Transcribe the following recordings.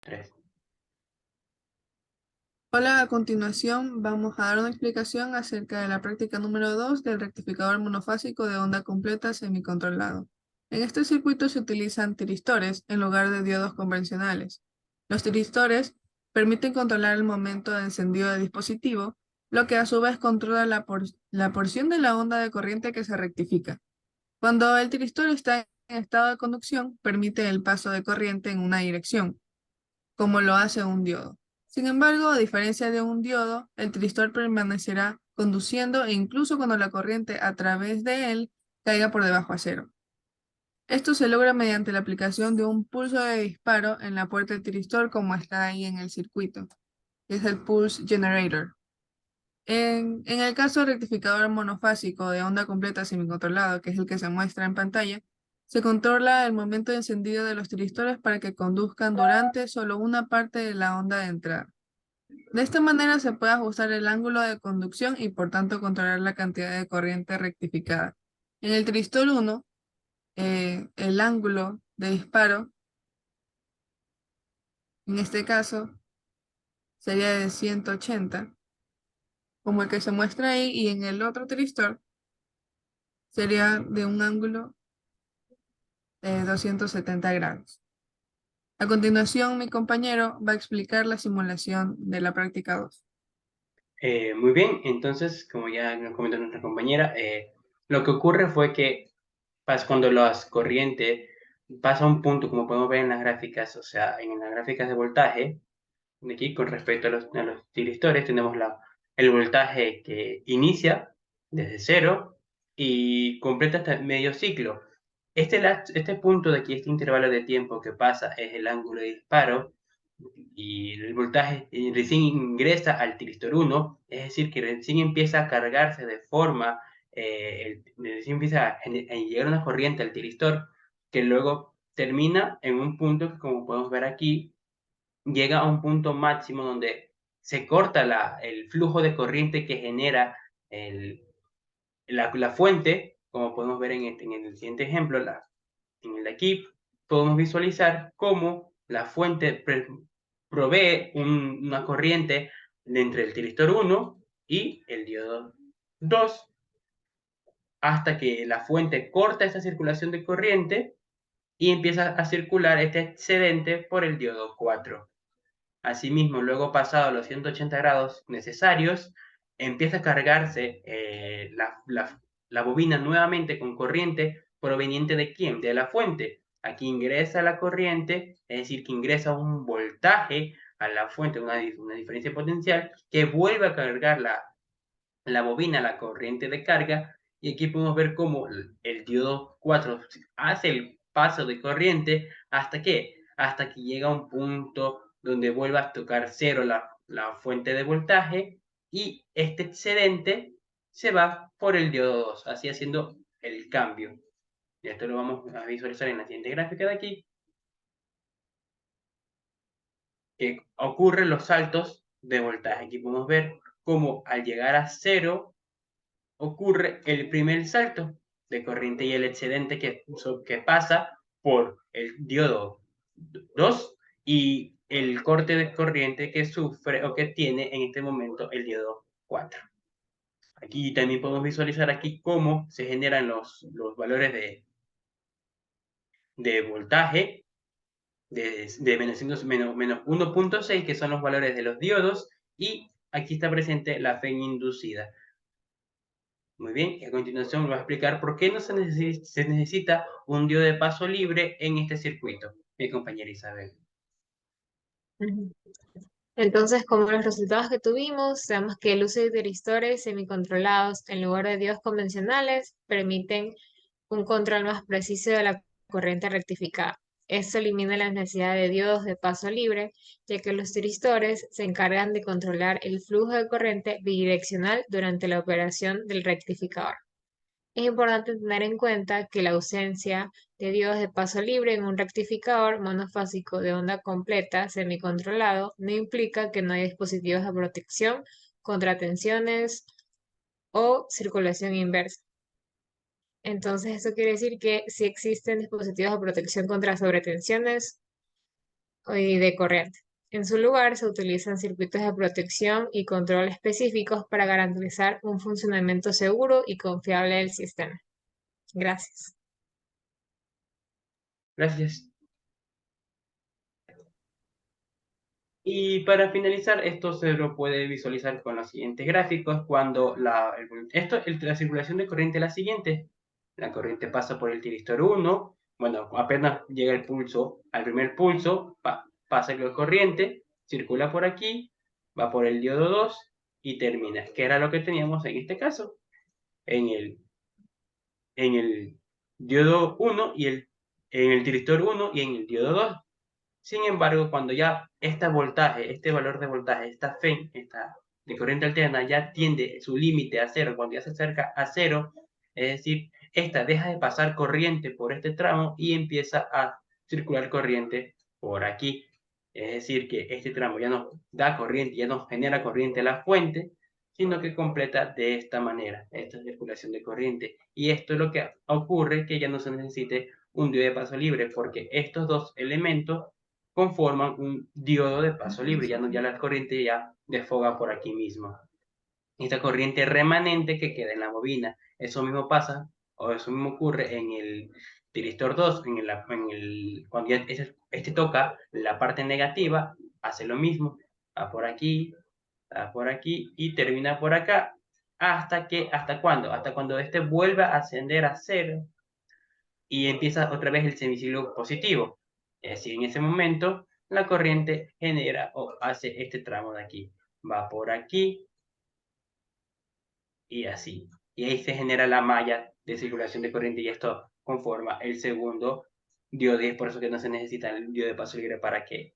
Tres. Hola, a continuación vamos a dar una explicación acerca de la práctica número 2 del rectificador monofásico de onda completa semicontrolado. En este circuito se utilizan tiristores en lugar de diodos convencionales. Los tiristores permiten controlar el momento de encendido del dispositivo, lo que a su vez controla la porción de la onda de corriente que se rectifica. Cuando el tiristor está en estado de conducción, permite el paso de corriente en una dirección como lo hace un diodo. Sin embargo, a diferencia de un diodo, el tristor permanecerá conduciendo e incluso cuando la corriente a través de él caiga por debajo a cero. Esto se logra mediante la aplicación de un pulso de disparo en la puerta del tiristor como está ahí en el circuito, que es el pulse generator. En el caso del rectificador monofásico de onda completa semicontrolado, que es el que se muestra en pantalla, se controla el momento de encendido de los tiristores para que conduzcan durante solo una parte de la onda de entrada. De esta manera se puede ajustar el ángulo de conducción y por tanto controlar la cantidad de corriente rectificada. En el tiristor 1, el ángulo de disparo, en este caso, sería de 180, como el que se muestra ahí, y en el otro tiristor sería de un ángulo de 270 grados. A continuación, mi compañero va a explicar la simulación de la práctica 2. Muy bien, entonces, como ya nos comentó nuestra compañera, lo que ocurre fue que cuando las corrientes pasa a un punto, como podemos ver en las gráficas, o sea, en las gráficas de voltaje, de aquí con respecto a los tiristores, tenemos el voltaje que inicia desde cero y completa hasta medio ciclo. Este punto de aquí, este intervalo de tiempo que pasa, es el ángulo de disparo y el voltaje recién ingresa al tiristor 1, es decir, que recién empieza a cargarse de forma, recién empieza a llegar una corriente al tiristor, que luego termina en un punto que, como podemos ver aquí, llega a un punto máximo donde se corta el flujo de corriente que genera el, la fuente, como podemos ver en el siguiente ejemplo, en el de aquí, podemos visualizar cómo la fuente provee una corriente entre el tiristor 1 y el diodo 2, hasta que la fuente corta esa circulación de corriente y empieza a circular este excedente por el diodo 4. Asimismo, luego pasado los 180 grados necesarios, empieza a cargarse la bobina nuevamente con corriente proveniente de quién? De la fuente. Aquí ingresa la corriente, es decir, que ingresa un voltaje a la fuente, una diferencia potencial, que vuelve a cargar la bobina, la corriente de carga, y aquí podemos ver cómo el diodo 4 hace el paso de corriente hasta que llega a un punto donde vuelva a tocar cero la fuente de voltaje y este excedente se va por el diodo 2, así haciendo el cambio. Y esto lo vamos a visualizar en la siguiente gráfica de aquí, que ocurren los saltos de voltaje. Aquí podemos ver cómo al llegar a cero ocurre el primer salto de corriente y el excedente que pasa por el diodo 2 y el corte de corriente que sufre o que tiene en este momento el diodo 4. Aquí también podemos visualizar aquí cómo se generan los valores de voltaje de menos 1.6, que son los valores de los diodos, y aquí está presente la fe inducida. Muy bien, y a continuación voy a explicar por qué no se necesita un diodo de paso libre en este circuito, mi compañera Isabel. Ujú. Entonces, como los resultados que tuvimos, sabemos que el uso de tiristores semicontrolados en lugar de diodos convencionales permiten un control más preciso de la corriente rectificada. Esto elimina la necesidad de diodos de paso libre, ya que los tiristores se encargan de controlar el flujo de corriente bidireccional durante la operación del rectificador. Es importante tener en cuenta que la ausencia de diodos de paso libre en un rectificador monofásico de onda completa semicontrolado no implica que no haya dispositivos de protección contra tensiones o circulación inversa. Entonces, eso quiere decir que sí existen dispositivos de protección contra sobretensiones y de corriente. En su lugar, se utilizan circuitos de protección y control específicos para garantizar un funcionamiento seguro y confiable del sistema. Gracias. Gracias. Y para finalizar, esto se lo puede visualizar con los siguientes gráficos. Cuando la circulación de corriente es la siguiente. La corriente pasa por el tiristor 1. Bueno, apenas llega el pulso, al primer pulso, pasa la corriente, circula por aquí, va por el diodo 2 y termina. Que era lo que teníamos en este caso. En el diodo 1 en el tiristor 1 y en el diodo 2. Sin embargo, cuando ya este valor de voltaje, esta FEN, esta de corriente alterna, ya tiende su límite a cero, cuando ya se acerca a cero, es decir, esta deja de pasar corriente por este tramo y empieza a circular corriente por aquí. Es decir, que este tramo ya no da corriente, ya no genera corriente a la fuente, sino que completa de esta manera, esta circulación de corriente. Y esto es lo que ocurre, que ya no se necesite un diodo de paso libre, porque estos dos elementos conforman un diodo de paso libre, ya la corriente ya desfoga por aquí mismo. Esta corriente remanente que queda en la bobina, eso mismo pasa, o eso mismo ocurre en el tiristor 2, cuando ya este toca la parte negativa, hace lo mismo, va por aquí y termina por acá. ¿Hasta cuándo? Hasta cuando este vuelva a ascender a cero y empieza otra vez el semiciclo positivo. Es decir, en ese momento la corriente genera o hace este tramo de aquí. Va por aquí y así. Y ahí se genera la malla de circulación de corriente y esto conforma el segundo diodo. Y es por eso que no se necesita el diodo de paso libre para que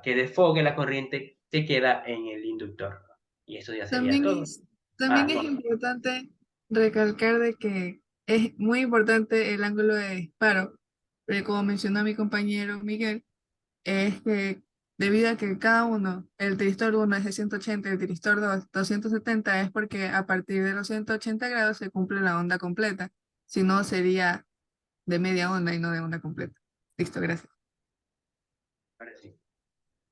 desfogue la corriente que queda en el inductor. Y eso ya sería También todo. es, también es Bueno, importante recalcar de que es muy importante el ángulo de disparo, como mencionó mi compañero Miguel, es que debido a que cada uno, el tiristor 1 es de 180 y el tiristor 2 270, es porque a partir de los 180 grados se cumple la onda completa, si no sería de media onda y no de onda completa. Listo, gracias. ahora sí.